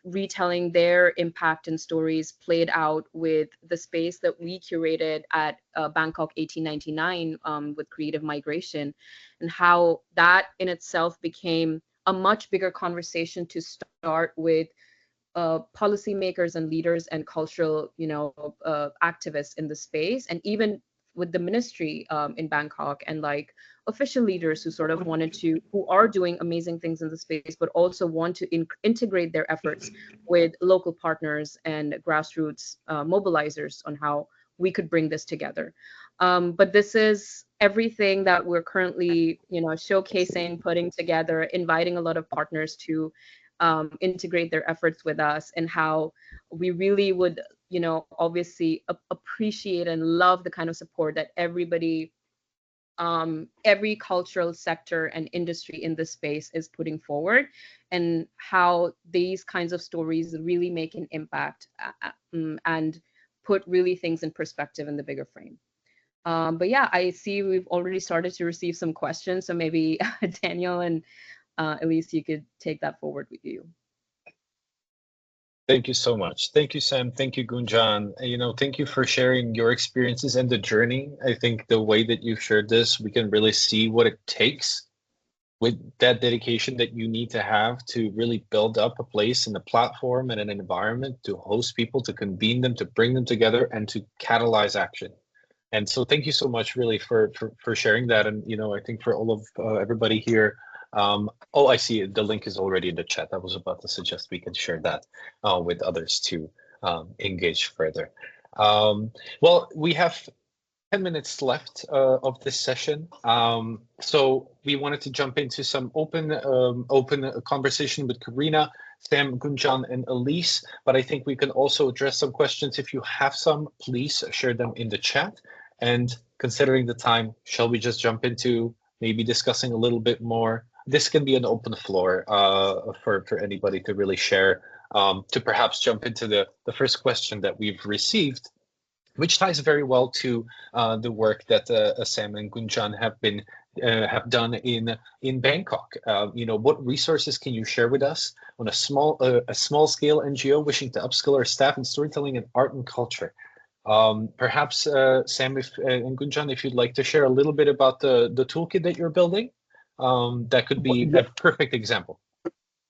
retelling their impact and stories played out with the space that we curated at Bangkok 1899 with Creative Migration, and how that in itself became a much bigger conversation to start with policymakers and leaders and cultural, activists in the space, and even with the ministry in Bangkok and like official leaders who sort of who are doing amazing things in the space, but also want to integrate their efforts with local partners and grassroots mobilizers on how we could bring this together. But this is everything that we're currently, showcasing, putting together, inviting a lot of partners to integrate their efforts with us, and how we really would, obviously appreciate and love the kind of support that everybody, every cultural sector and industry in this space is putting forward, and how these kinds of stories really make an impact and put really things in perspective in the bigger frame. But yeah, I see we've already started to receive some questions, so maybe Daniel and Elise, you could take that forward with you. Thank you so much. Thank you, Sam. Thank you, Gunjan. Thank you for sharing your experiences and the journey. I think the way that you've shared this, we can really see what it takes with that dedication that you need to have to really build up a place and a platform and an environment to host people, to convene them, to bring them together, and to catalyze action. And so thank you so much really for sharing that. And, I think for all of everybody here, oh, I see the link is already in the chat. I was about to suggest we can share that with others to engage further. Well, we have 10 minutes left of this session. So we wanted to jump into some open conversation with Karina, Sam, Gunjan, and Elise, but I think we can also address some questions. If you have some, please share them in the chat. And considering the time, shall we just jump into maybe discussing a little bit more? This can be an open floor for anybody to really share, to perhaps jump into the first question that we've received, which ties very well to the work that Sam and Gunjan have done in Bangkok. What resources can you share with us on a small scale NGO wishing to upskill our staff in storytelling and art and culture? Perhaps Sam and Gunjan, if you'd like to share a little bit about the toolkit that you're building, that could be a perfect example.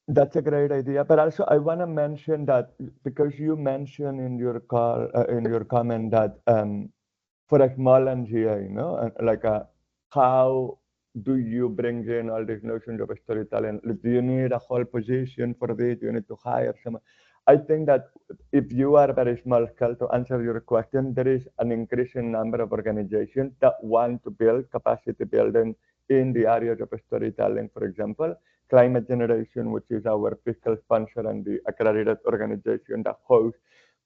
That's a great idea, but also I want to mention that because you mentioned in your call, in your comment that for a small NGO, like how do you bring in all these notions of storytelling? Do you need a whole position for this? Do you need to hire someone? I think that if you are very small scale, to answer your question, there is an increasing number of organizations that want to build capacity building in the areas of storytelling. For example, Climate Generation, which is our fiscal sponsor and the accredited organization that hosts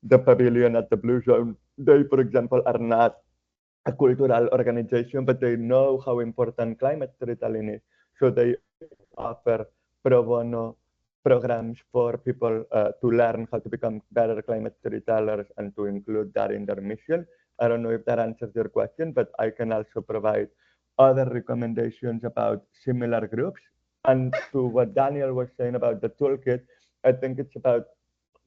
the pavilion at the Blue Zone, they, for example, are not a cultural organization, but they know how important climate storytelling is. So they offer pro bono programs for people to learn how to become better climate storytellers and to include that in their mission. I don't know if that answers your question, but I can also provide other recommendations about similar groups. And to what Daniel was saying about the toolkit, I think it's about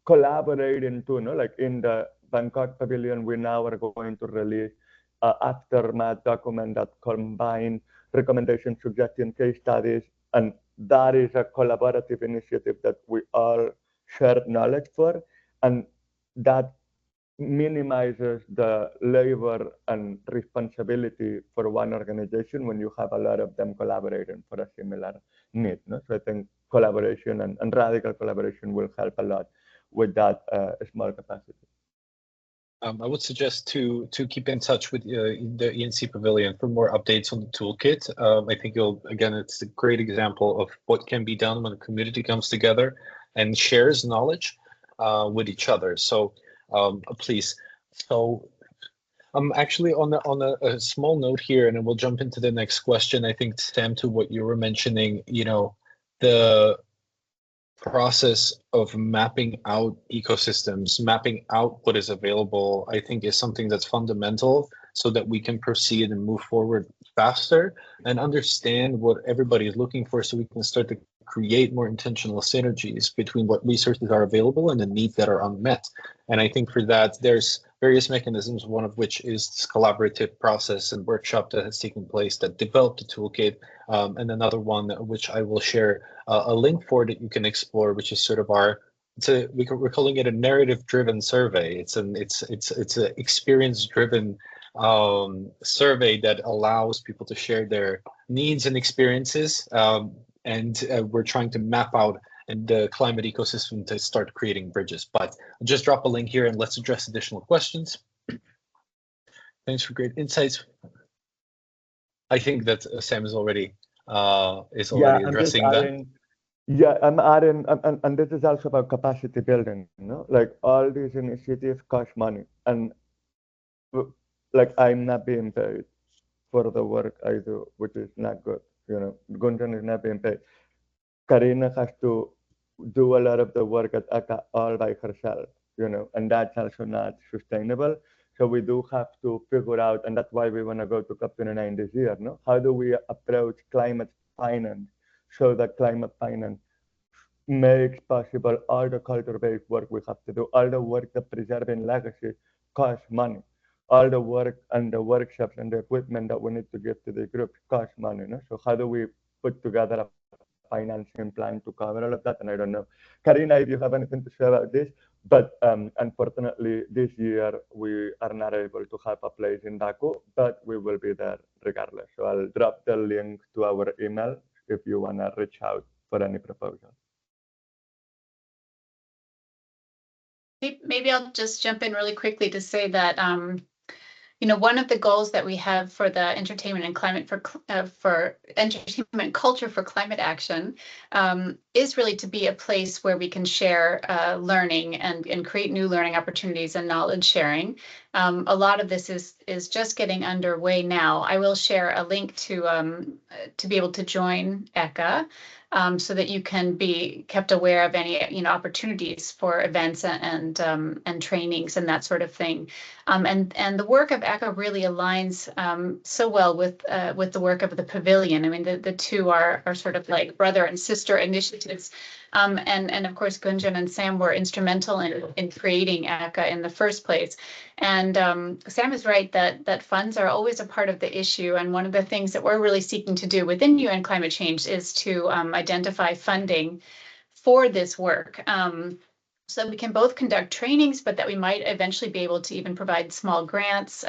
collaborating too, no? Like in the Bangkok Pavilion, we now are going to release aftermath document that combine recommendations, suggestions, case studies, and that is a collaborative initiative that we all share knowledge for, and that minimizes the labor and responsibility for one organization when you have a lot of them collaborating for a similar need. No? So I think collaboration and radical collaboration will help a lot with that small capacity. I would suggest to keep in touch with the ENC Pavilion for more updates on the toolkit. I think it's a great example of what can be done when a community comes together and shares knowledge with each other. So please. So actually on a small note here, and then we'll jump into the next question. I think, Sam, to what you were mentioning, the process of mapping out ecosystems, mapping out what is available, I think is something that's fundamental so that we can proceed and move forward faster and understand what everybody is looking for so we can start to create more intentional synergies between what resources are available and the needs that are unmet. And I think for that, there's various mechanisms, one of which is this collaborative process and workshop that has taken place that developed the toolkit, and another one which I will share a link for that you can explore, which is sort of we're calling it a narrative-driven survey. It's an experience-driven survey that allows people to share their needs and experiences, and we're trying to map out the climate ecosystem to start creating bridges. But I'll just drop a link here and let's address additional questions. Thanks for great insights. I think that Sam is already addressing that. Yeah, I'm adding, and this is also about capacity building. Like all these initiatives cost money, and like I'm not being paid for the work I do, which is not good. Gunjan is not being paid. Karina has to do a lot of the work at ACA all by herself, and that's also not sustainable. So we do have to figure out, and that's why we want to go to COP29 this year. No, how do we approach climate finance so that climate finance makes possible all the culture-based work we have to do, all the work that preserving legacy costs money, all the work and the workshops and the equipment that we need to give to the groups cost money. No? So how do we put together a financing plan to cover all of that? And I don't know, Karina, if you have anything to say about this, but unfortunately this year we are not able to have a place in Baku, but we will be there regardless. So I'll drop the link to our email if you want to reach out for any proposal. Maybe I'll just jump in really quickly to say that one of the goals that we have for the entertainment and climate for entertainment culture for climate action is really to be a place where we can share learning and create new learning opportunities and knowledge sharing. A lot of this is just getting underway now. I will share a link to be able to join ECA. So that you can be kept aware of any opportunities for events and trainings and that sort of thing. And the work of ECA really aligns so well with the work of the pavilion. I mean, the two are sort of like brother and sister initiatives. And of course, Gunjan and Sam were instrumental in creating ECA in the first place. And Sam is right that funds are always a part of the issue. And one of the things that we're really seeking to do within UN Climate Change is to identify funding for this work. so that we can both conduct trainings, but that we might eventually be able to even provide small grants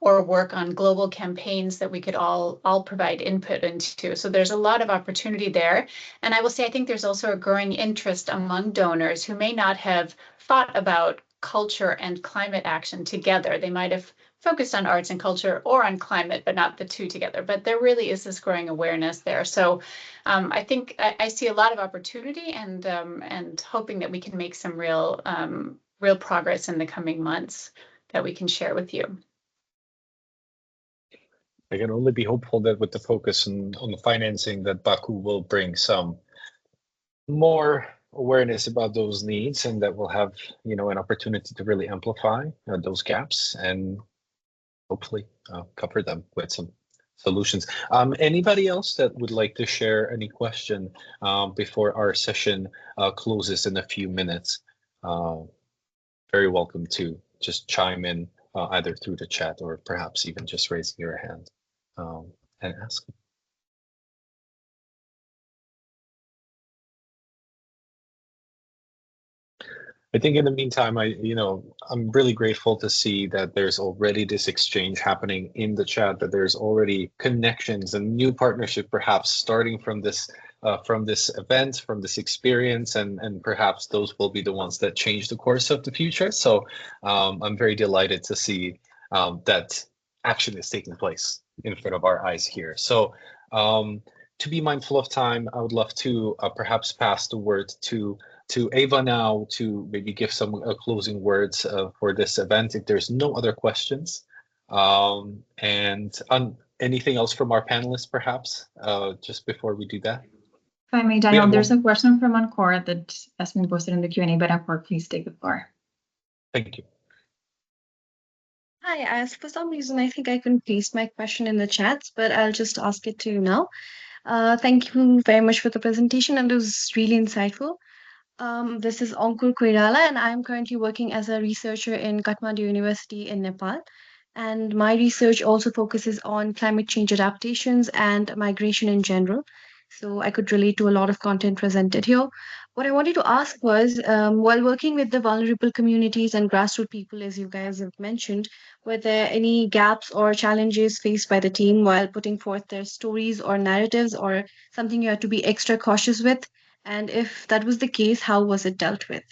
or work on global campaigns that we could all provide input into. So there's a lot of opportunity there. And I will say, I think there's also a growing interest among donors who may not have thought about culture and climate action together. They might have focused on arts and culture or on climate, but not the two together. But there really is this growing awareness there. So I think I see a lot of opportunity and hoping that we can make some real progress in the coming months that we can share with you. I can only be hopeful that with the focus on the financing, that Baku will bring some more awareness about those needs, and that we'll have, an opportunity to really amplify those gaps and hopefully cover them with some solutions. Anybody else that would like to share any question before our session closes in a few minutes? Very welcome to just chime in either through the chat or perhaps even just raising your hand and ask. I think in the meantime, I'm really grateful to see that there's already this exchange happening in the chat, that there's already connections and new partnership perhaps starting from this event, from this experience, and perhaps those will be the ones that change the course of the future. So I'm very delighted to see that action is taking place in front of our eyes here. So to be mindful of time, I would love to perhaps pass the word to Ava now to maybe give some closing words for this event if there's no other questions. And anything else from our panelists perhaps just before we do that? If I may, Daniel, there's a question from Encore that has been posted in the Q&A, but Encore, please take the floor. Thank you. Hi, for some reason, I think I couldn't paste my question in the chats, but I'll just ask it to you now. Thank you very much for the presentation, and it was really insightful. This is Ankur Koirala, and I'm currently working as a researcher in Kathmandu University in Nepal. And my research also focuses on climate change adaptations and migration in general. So I could relate to a lot of content presented here. What I wanted to ask was, while working with the vulnerable communities and grassroots people, as you guys have mentioned, were there any gaps or challenges faced by the team while putting forth their stories or narratives, or something you had to be extra cautious with? And if that was the case, how was it dealt with?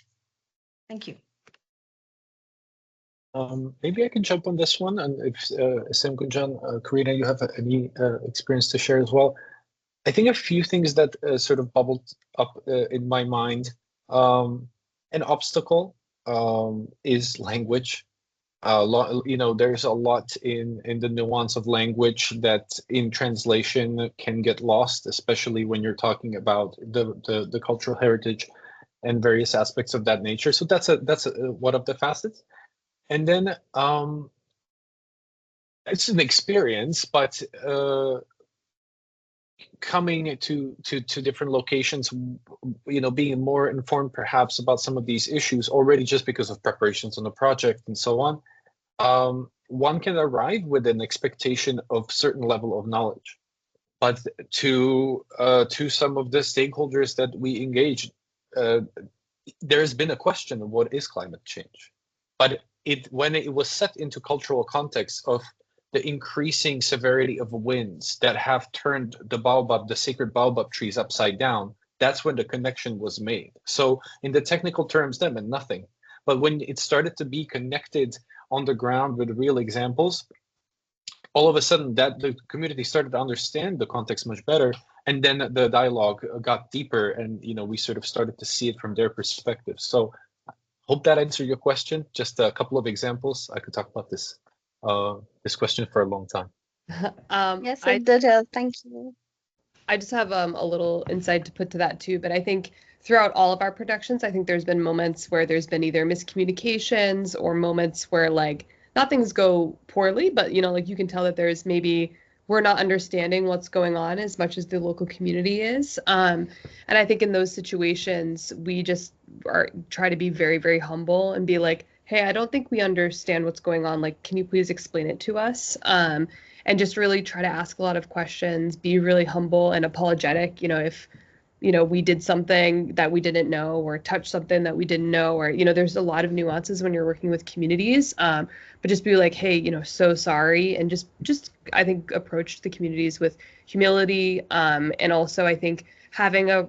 Thank you. Maybe I can jump on this one, and if Sam Gunjan, Karina, you have any experience to share as well. I think a few things that sort of bubbled up in my mind. An obstacle is language. There's a lot in the nuance of language that in translation can get lost, especially when you're talking about the cultural heritage and various aspects of that nature. So that's one of the facets. And then it's an experience, but coming to different locations, being more informed perhaps about some of these issues already just because of preparations on the project and so on. One can arrive with an expectation of certain level of knowledge, but to some of the stakeholders that we engage, there's been a question of what is climate change, but when it was set into cultural context of the increasing severity of winds that have turned the sacred baobab trees upside down, that's when the connection was made. So in the technical terms, that meant nothing. But when it started to be connected on the ground with real examples, all of a sudden that the community started to understand the context much better. And then the dialogue got deeper, and we sort of started to see it from their perspective. So hope that answered your question. Just a couple of examples. I could talk about this question for a long time. Yes, it did. Thank you. I just have a little insight to put to that too, but I think throughout all of our productions, I think there's been moments where there's been either miscommunications or moments where not things go poorly, but you can tell that there's maybe we're not understanding what's going on as much as the local community is. And I think in those situations, we just try to be very, very humble and be like, hey, I don't think we understand what's going on. Can you please explain it to us? And just really try to ask a lot of questions, be really humble and apologetic. If we did something that we didn't know, or touched something that we didn't know, or, there's a lot of nuances when you're working with communities. But just be like, hey, so sorry. And just, I think, approach the communities with humility. And also, I think having a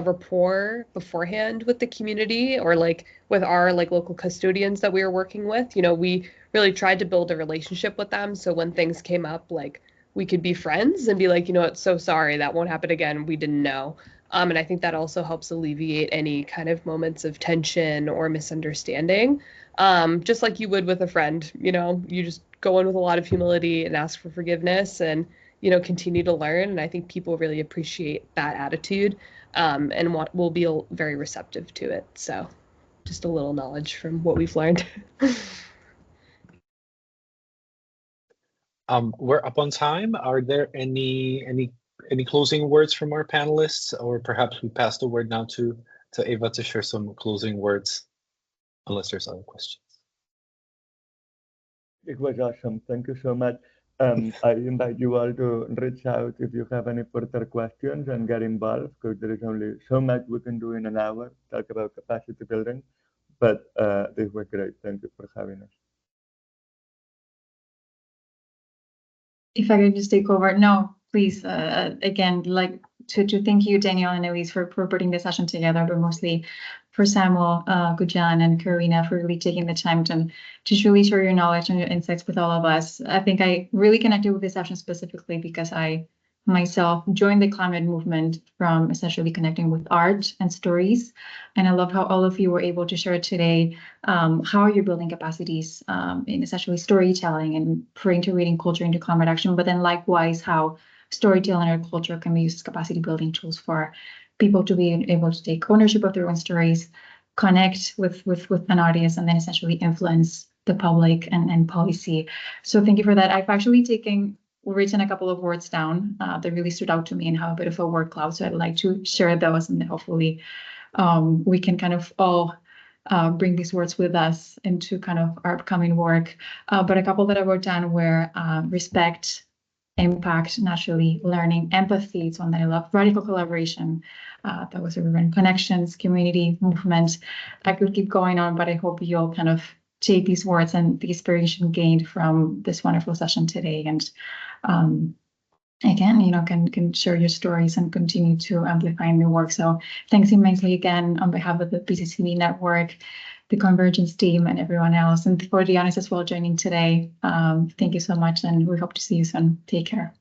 rapport beforehand with the community, or like with our like local custodians that we were working with, we really tried to build a relationship with them. So when things came up, like, we could be friends and be like, what, so sorry, that won't happen again. We didn't know. And I think that also helps alleviate any kind of moments of tension or misunderstanding. Just like you would with a friend, you just go in with a lot of humility and ask for forgiveness, and, continue to learn. And I think people really appreciate that attitude, and will be very receptive to it. So just a little knowledge from what we've learned. We're up on time. Are there any closing words from our panelists, or perhaps we pass the word now to Eva to share some closing words, unless there's other questions. It was awesome. Thank you so much. I invite you all to reach out if you have any further questions and get involved, because there is only so much we can do in an hour, talk about capacity building. But this was great. Thank you for having us. If I could just take over. No, please, again, like to thank you, Daniel and Elise, for putting this session together, but mostly for Samuel, Gujan, and Karina for really taking the time to truly share your knowledge and your insights with all of us. I think I really connected with this session specifically because I myself joined the climate movement from essentially connecting with art and stories. And I love how all of you were able to share today how you're building capacities in essentially storytelling and praying to reading culture into climate action, but then likewise how storytelling or culture can be used as capacity building tools for people to be able to take ownership of their own stories, connect with an audience, and then essentially influence the public and policy. So thank you for that. I've actually written a couple of words down that really stood out to me and have a bit of a word cloud. So I'd like to share those, and then hopefully we can kind of all bring these words with us into kind of our upcoming work. But a couple that I wrote down were respect, impact, naturally, learning, empathy. It's one that I love. Radical collaboration. That was a ribbon. Connections, community, movement. I could keep going on, but I hope you'll kind of take these words and the inspiration gained from this wonderful session today, and again, can share your stories and continue to amplify your work. So thanks immensely again on behalf of the PCCB Network, the Convergence team, and everyone else. And for Dianis as well joining today, thank you so much, and we hope to see you soon. Take care.